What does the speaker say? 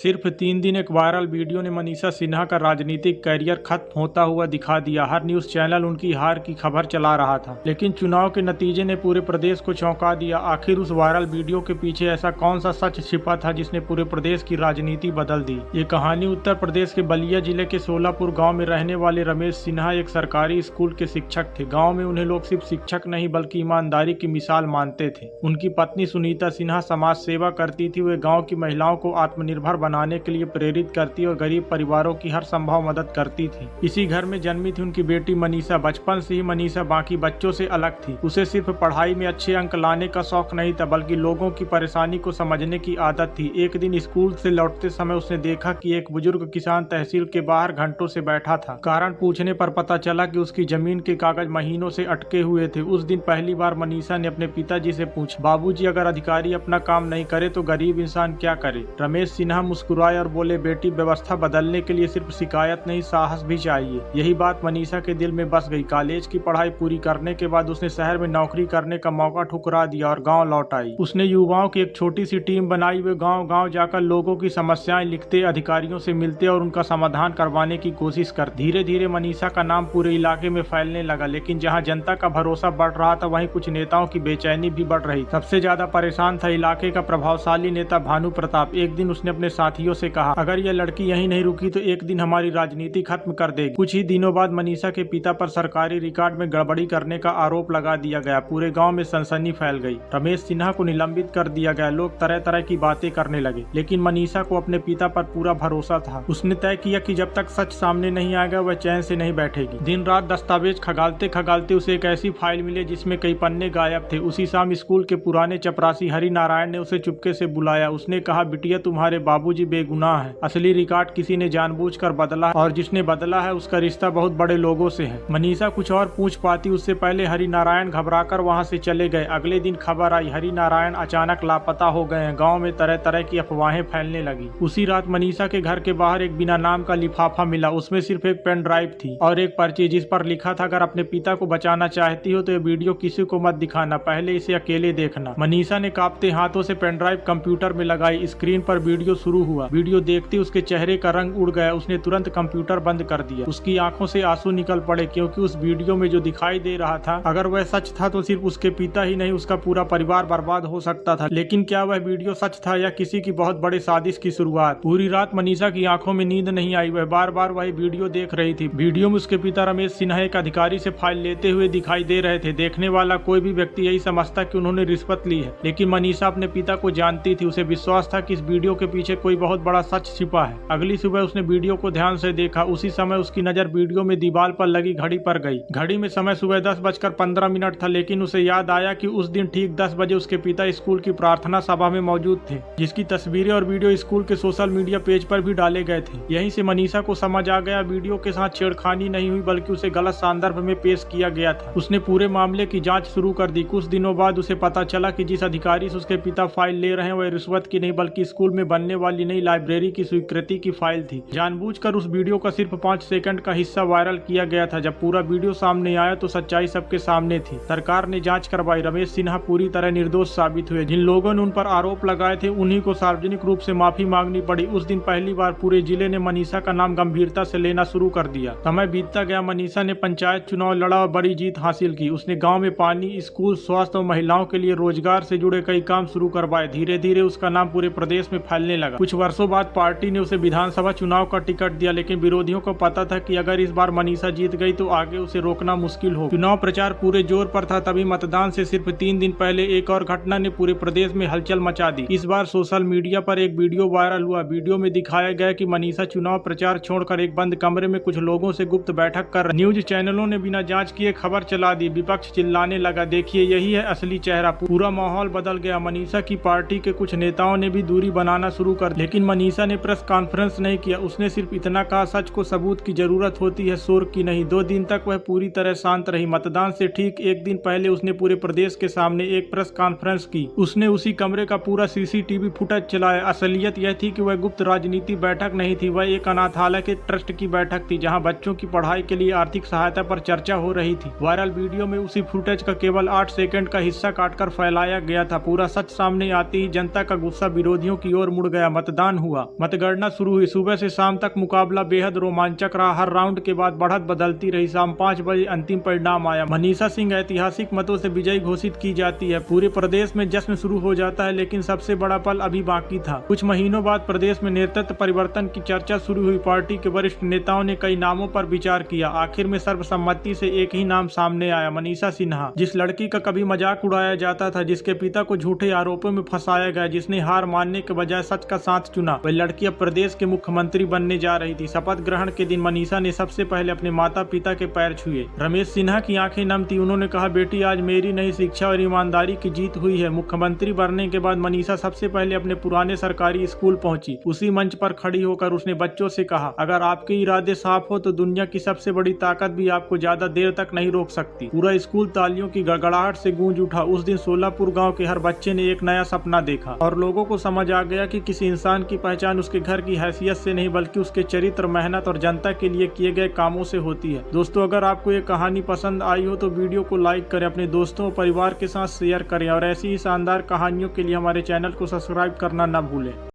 सिर्फ 3 दिन एक वायरल वीडियो ने मनीषा सिन्हा का राजनीतिक करियर खत्म होता हुआ दिखा दिया। हर न्यूज चैनल उनकी हार की खबर चला रहा था, लेकिन चुनाव के नतीजे ने पूरे प्रदेश को चौंका दिया। आखिर उस वायरल वीडियो के पीछे ऐसा कौन सा सच छिपा था जिसने पूरे प्रदेश की राजनीति बदल दी। ये कहानी उत्तर प्रदेश के बलिया जिले के सोलापुर गाँव में रहने वाले रमेश सिन्हा एक सरकारी स्कूल के शिक्षक थे। गाँव में उन्हें लोग सिर्फ शिक्षक नहीं बल्कि ईमानदारी की मिसाल मानते थे। उनकी पत्नी सुनीता सिन्हा समाज सेवा करती थी। वे गाँव की महिलाओं को आत्मनिर्भर बनाने के लिए प्रेरित करती और गरीब परिवारों की हर संभव मदद करती थी। इसी घर में जन्मी थी उनकी बेटी मनीषा। बचपन से ही मनीषा बाकी बच्चों से अलग थी। उसे सिर्फ पढ़ाई में अच्छे अंक लाने का शौक नहीं था, बल्कि लोगों की परेशानी को समझने की आदत थी। एक दिन स्कूल से लौटते समय उसने देखा कि एक बुजुर्ग किसान तहसील के बाहर घंटों से बैठा था। कारण पूछने पर पता चला कि उसकी जमीन के कागज महीनों से अटके हुए थे। उस दिन पहली बार मनीषा ने अपने पिताजी से पूछा, बाबूजी, अगर अधिकारी अपना काम नहीं करे तो गरीब इंसान क्या करे? रमेश सिन्हा मुस्कुराए और बोले, बेटी, व्यवस्था बदलने के लिए सिर्फ शिकायत नहीं, साहस भी चाहिए। यही बात मनीषा के दिल में बस गई। कॉलेज की पढ़ाई पूरी करने के बाद उसने शहर में नौकरी करने का मौका ठुकरा दिया और गांव लौट आई। उसने युवाओं की एक छोटी सी टीम बनाई। वे गांव-गांव जाकर लोगों की समस्याएं लिखते, अधिकारियों से मिलते और उनका समाधान करवाने की कोशिश करते। धीरे धीरे मनीषा का नाम पूरे इलाके में फैलने लगा, लेकिन जहाँ जनता का भरोसा बढ़ रहा था वहीं कुछ नेताओं की बेचैनी भी बढ़ रही। सबसे ज्यादा परेशान था इलाके का प्रभावशाली नेता भानु प्रताप। एक दिन उसने अपने साथियों से कहा, अगर यह लड़की यहीं नहीं रुकी तो एक दिन हमारी राजनीति खत्म कर देगी। कुछ ही दिनों बाद मनीषा के पिता पर सरकारी रिकॉर्ड में गड़बड़ी करने का आरोप लगा दिया गया। पूरे गांव में सनसनी फैल गई। रमेश सिन्हा को निलंबित कर दिया गया। लोग तरह तरह की बातें करने लगे, लेकिन मनीषा को अपने पिता पर पूरा भरोसा था। उसने तय किया कि जब तक सच सामने नहीं आएगा वह चैन से नहीं बैठेगी। दिन रात दस्तावेज खगालते खगालते उसे एक ऐसी फाइल मिली जिसमें कई पन्ने गायब थे। उसी शाम स्कूल के पुराने चपरासी हरि नारायण ने उसे चुपके से बुलाया। उसने कहा, बिटिया, तुम्हारे बाबूजी बेगुनाह है। असली रिकॉर्ड किसी ने जानबूझकर बदला और जिसने बदला है उसका रिश्ता बहुत बड़े लोगों से है। मनीषा कुछ और पूछ पाती उससे पहले हरि नारायण घबराकर वहां से चले गए। अगले दिन खबर आई, हरि नारायण अचानक लापता हो गए हैं। गांव में तरह तरह की अफवाहें फैलने लगी। उसी रात मनीषा के घर के बाहर एक बिना नाम का लिफाफा मिला। उसमें सिर्फ एक पेन ड्राइव थी और एक पर्ची जिस पर लिखा था, अगर अपने पिता को बचाना चाहती हो तो ये वीडियो किसी को मत दिखाना, पहले इसे अकेले देखना। मनीषा ने कांपते हाथों से पेन ड्राइव कंप्यूटर में लगाई। स्क्रीन पर वीडियो शुरू हुआ। वीडियो देखते उसके चेहरे का रंग उड़ गया। उसने तुरंत कंप्यूटर बंद कर दिया। उसकी आंखों से आंसू निकल पड़े, क्योंकि उस वीडियो में जो दिखाई दे रहा था, अगर वह सच था तो सिर्फ उसके पिता ही नहीं, उसका पूरा परिवार बर्बाद हो सकता था। लेकिन क्या वह वीडियो सच था या किसी की बहुत बड़े साजिश की शुरुआत? पूरी रात मनीषा की आंखों में नींद नहीं आई। वह बार बार वही वीडियो देख रही थी। वीडियो में उसके पिता रमेश सिन्हा एक अधिकारी से फाइल लेते हुए दिखाई दे रहे थे। देखने वाला कोई भी व्यक्ति यही समझता कि उन्होंने रिश्वत ली है, लेकिन मनीषा अपने पिता को जानती थी। उसे विश्वास था कि इस वीडियो के पीछे कोई बहुत बड़ा सच छिपा है। अगली सुबह उसने वीडियो को ध्यान से देखा। उसी समय उसकी नजर वीडियो में दीवार पर लगी घड़ी पर गई। घड़ी में समय सुबह 10:15 था, लेकिन उसे याद आया कि उस दिन ठीक 10 बजे उसके पिता स्कूल की प्रार्थना सभा में मौजूद थे, जिसकी तस्वीरें और वीडियो स्कूल के सोशल मीडिया पेज पर भी डाले गए थे। यहीं से मनीषा को समझ आ गया, वीडियो के साथ छेड़खानी नहीं हुई बल्कि उसे गलत संदर्भ में पेश किया गया था। उसने पूरे मामले की जांच शुरू कर दी। कुछ दिनों बाद उसे पता चला कि जिस अधिकारी से उसके पिता फाइल ले रहे हैं वह रिश्वत की नहीं बल्कि स्कूल में बनने वाली नई लाइब्रेरी की स्वीकृति की फाइल थी। जानबूझकर उस वीडियो का सिर्फ 5 सेकंड का हिस्सा वायरल किया गया था। जब पूरा वीडियो सामने आया तो सच्चाई सबके सामने थी। सरकार ने जांच करवाई। रमेश सिन्हा पूरी तरह निर्दोष साबित हुए। जिन लोगों ने उन पर आरोप लगाए थे उन्हीं को सार्वजनिक रूप से माफी मांगनी पड़ी। उस दिन पहली बार पूरे जिले ने मनीषा का नाम गंभीरता से लेना शुरू कर दिया। समय बीतता गया। मनीषा ने पंचायत चुनाव लड़ा और बड़ी जीत हासिल की। उसने गाँव में पानी, स्कूल, स्वास्थ्य और महिलाओं के लिए रोजगार से जुड़े कई काम शुरू करवाए। धीरे धीरे उसका नाम पूरे प्रदेश में फैलने लगा। कुछ वर्षों बाद पार्टी ने उसे विधानसभा चुनाव का टिकट दिया, लेकिन विरोधियों को पता था कि अगर इस बार मनीषा जीत गई तो आगे उसे रोकना मुश्किल हो। चुनाव प्रचार पूरे जोर पर था। तभी मतदान से सिर्फ 3 दिन पहले एक और घटना ने पूरे प्रदेश में हलचल मचा दी। इस बार सोशल मीडिया पर एक वीडियो वायरल हुआ। वीडियो में दिखाया गया कि मनीषा चुनाव प्रचार छोड़कर एक बंद कमरे में कुछ लोगों से गुप्त बैठक कर रही। न्यूज चैनलों ने बिना जांच किए खबर चला दी। विपक्ष चिल्लाने लगा, देखिए यही है असली चेहरा। पूरा माहौल बदल गया। मनीषा की पार्टी के कुछ नेताओं ने भी दूरी बनाना शुरू कर, लेकिन मनीषा ने प्रेस कॉन्फ्रेंस नहीं किया। उसने सिर्फ इतना कहा, सच को सबूत की जरूरत होती है, शोर की नहीं। 2 दिन तक वह पूरी तरह शांत रही। मतदान से ठीक एक दिन पहले उसने पूरे प्रदेश के सामने एक प्रेस कॉन्फ्रेंस की। उसने उसी कमरे का पूरा सीसीटीवी फुटेज चलाया। असलियत यह थी कि वह गुप्त राजनीति बैठक नहीं थी, वह एक अनाथालय के ट्रस्ट की बैठक थी, जहां बच्चों की पढ़ाई के लिए आर्थिक सहायता पर चर्चा हो रही थी। वायरल वीडियो में उसी फुटेज का केवल 8 सेकंड का हिस्सा काटकर फैलाया गया था। पूरा सच सामने आते ही जनता का गुस्सा विरोधियों की ओर मुड़ गया। मतदान हुआ। मतगणना शुरू हुई। सुबह से शाम तक मुकाबला बेहद रोमांचक रहा। हर राउंड के बाद बढ़त बदलती रही। शाम 5 बजे अंतिम परिणाम आया। मनीषा सिंह ऐतिहासिक मतों से विजयी घोषित की जाती है। पूरे प्रदेश में जश्न शुरू हो जाता है, लेकिन सबसे बड़ा पल अभी बाकी था। कुछ महीनों बाद प्रदेश में नेतृत्व परिवर्तन की चर्चा शुरू हुई। पार्टी के वरिष्ठ नेताओं ने कई नामों पर विचार किया। आखिर में सर्वसम्मति से एक ही नाम सामने आया, मनीषा सिन्हा। जिस लड़की का कभी मजाक उड़ाया जाता था, जिसके पिता को झूठे आरोपों में फंसाया गया, जिसने हार मानने के बजाय सच का साथ चुना, वह लड़की अब प्रदेश के मुख्यमंत्री बनने जा रही थी। शपथ ग्रहण के दिन मनीषा ने सबसे पहले अपने माता पिता के पैर छुए। रमेश सिन्हा की आंखें नम थी। उन्होंने कहा, बेटी आज मेरी नई शिक्षा और ईमानदारी की जीत हुई है। मुख्यमंत्री बनने के बाद मनीषा सबसे पहले अपने पुराने सरकारी स्कूल पहुंची। उसी मंच पर खड़ी होकर उसने बच्चों से कहा, अगर आपके इरादे साफ हो तो दुनिया की सबसे बड़ी ताकत भी आपको ज्यादा देर तक नहीं रोक सकती। पूरा स्कूल तालियों की गड़गड़ाहट से गूंज उठा। उस दिन सोलापुर गांव के हर बच्चे ने एक नया सपना देखा और लोगों को समझ आ गया कि किसी इंसान की पहचान उसके घर की हैसियत से नहीं, बल्कि उसके चरित्र, मेहनत और जनता के लिए किए गए कामों से होती है। दोस्तों, अगर आपको ये कहानी पसंद आई हो तो वीडियो को लाइक करें, अपने दोस्तों और परिवार के साथ शेयर करें और ऐसी ही शानदार कहानियों के लिए हमारे चैनल को सब्सक्राइब करना न भूलें।